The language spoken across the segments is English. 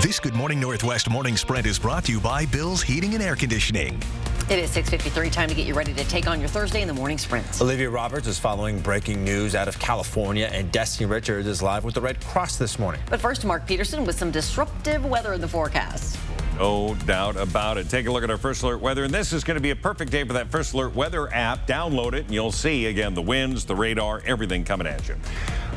This Good Morning Northwest morning sprint is brought to you by Bill's Heating and Air Conditioning. It is 6:53, time to get you ready to take on your Thursday in the morning sprint. Olivia Roberts is following breaking news out of California, and Destiny Richards is live with the Red Cross this morning. But first, Mark Peterson with some disruptive weather in the forecast. No doubt about it. Take a look at our First Alert weather, and this is going to be a perfect day for that First Alert weather app. Download it, and you'll see, again, the winds, the radar, everything coming at you.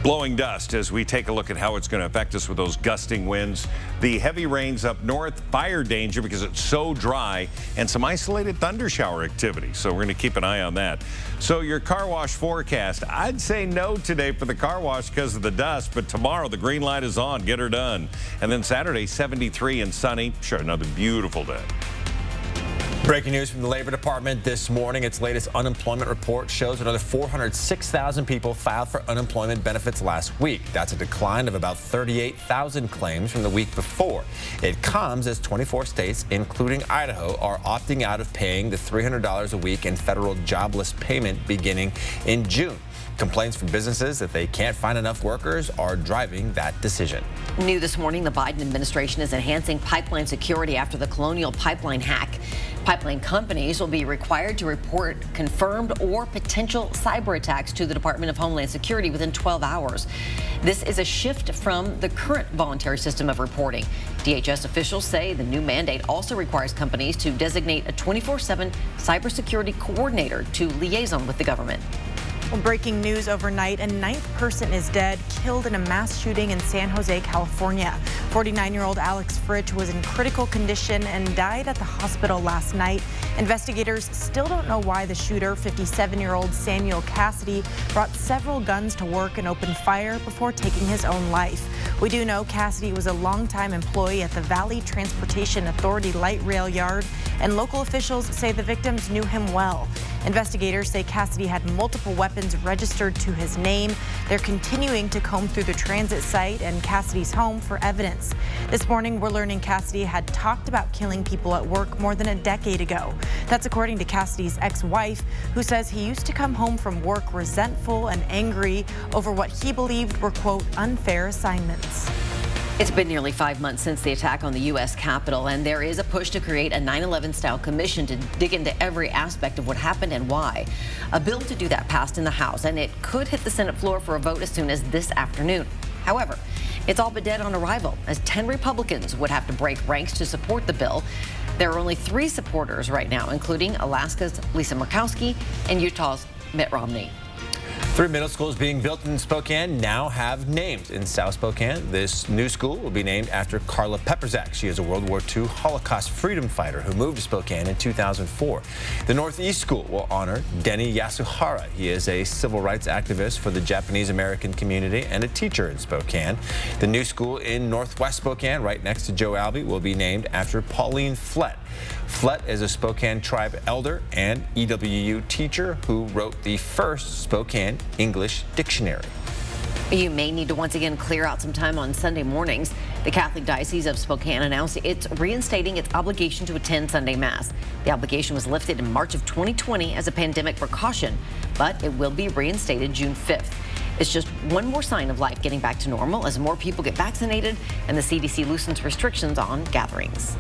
Blowing dust as we take a look at how it's going to affect us with those gusting winds. The heavy rains up north, fire danger because it's so dry, and some isolated thunder shower activity. So we're going to keep an eye on that. So your car wash forecast, I'd say no today for the car wash because of the dust, but tomorrow the green light is on. Get her done. And then Saturday, 73 and sunny. Sure, another beautiful day. Breaking news from the Labor Department this morning. Its latest unemployment report shows another 406,000 people filed for unemployment benefits last week. That's a decline of about 38,000 claims from the week before. It comes as 24 states, including Idaho, are opting out of paying the $300 a week in federal jobless payment beginning in June. Complaints from businesses that they can't find enough workers are driving that decision. New this morning, the Biden administration is enhancing pipeline security after the Colonial Pipeline hack. Pipeline companies will be required to report confirmed or potential cyber attacks to the Department of Homeland Security within 12 hours. This is a shift from the current voluntary system of reporting. DHS officials say the new mandate also requires companies to designate a 24/7 cybersecurity coordinator to liaison with the government. Well, breaking news overnight, a ninth person is dead, killed in a mass shooting in San Jose, California. 49-year-old Alex Fritch was in critical condition and died at the hospital last night. Investigators still don't know why the shooter, 57-year-old Samuel Cassidy, brought several guns to work and opened fire before taking his own life. We do know Cassidy was a longtime employee at the Valley Transportation Authority light rail yard, and local officials say the victims knew him well. Investigators say Cassidy had multiple weapons registered to his name. They're continuing to comb through the transit site and Cassidy's home for evidence. This morning, we're learning Cassidy had talked about killing people at work more than a decade ago. That's according to Cassidy's ex-wife, who says he used to come home from work resentful and angry over what he believed were, quote, unfair assignments. It's been nearly 5 months since the attack on the U.S. Capitol, and there is a push to create a 9/11-style commission to dig into every aspect of what happened and why. A bill to do that passed in the House, and it could hit the Senate floor for a vote as soon as this afternoon. However, it's all but dead on arrival, as 10 Republicans would have to break ranks to support the bill. There are only 3 supporters right now, including Alaska's Lisa Murkowski and Utah's Mitt Romney. 3 middle schools being built in Spokane now have names. In South Spokane, this new school will be named after Carla Pepperzak. She is a World War II Holocaust freedom fighter who moved to Spokane in 2004. The Northeast School will honor Denny Yasuhara. He is a civil rights activist for the Japanese American community and a teacher in Spokane. The new school in Northwest Spokane, right next to Joe Albee, will be named after Pauline Flett. Flett is a Spokane tribe elder and EWU teacher who wrote the first Spokane English dictionary. You may need to once again clear out some time on Sunday mornings. The Catholic Diocese of Spokane announced it's reinstating its obligation to attend Sunday Mass. The obligation was lifted in March of 2020 as a pandemic precaution, but it will be reinstated June 5th. It's just one more sign of life getting back to normal as more people get vaccinated and the CDC loosens restrictions on gatherings.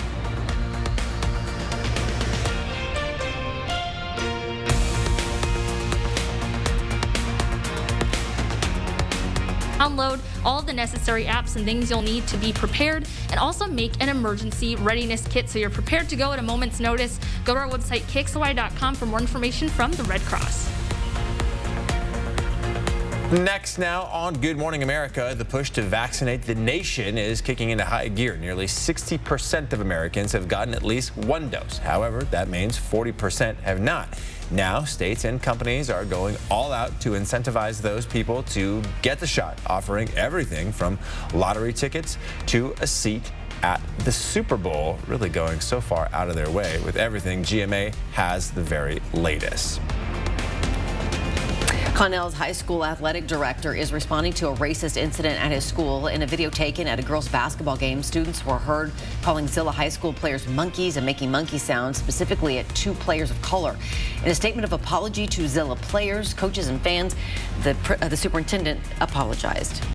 Download all the necessary apps and things you'll need to be prepared, and also make an emergency readiness kit so you're prepared to go at a moment's notice. Go to our website, kxly.com, for more information from the Red Cross. Next now on Good Morning America, the push to vaccinate the nation is kicking into high gear. Nearly 60% of Americans have gotten at least 1 dose. However, that means 40% have not. Now, states and companies are going all out to incentivize those people to get the shot, offering everything from lottery tickets to a seat at the Super Bowl, really going so far out of their way. With everything, GMA has the very latest. Connell's high school athletic director is responding to a racist incident at his school. In a video taken at a girls' basketball game, students were heard calling Zillah High School players monkeys and making monkey sounds, specifically at 2 players of color. In a statement of apology to Zillah players, coaches, and fans, the superintendent apologized.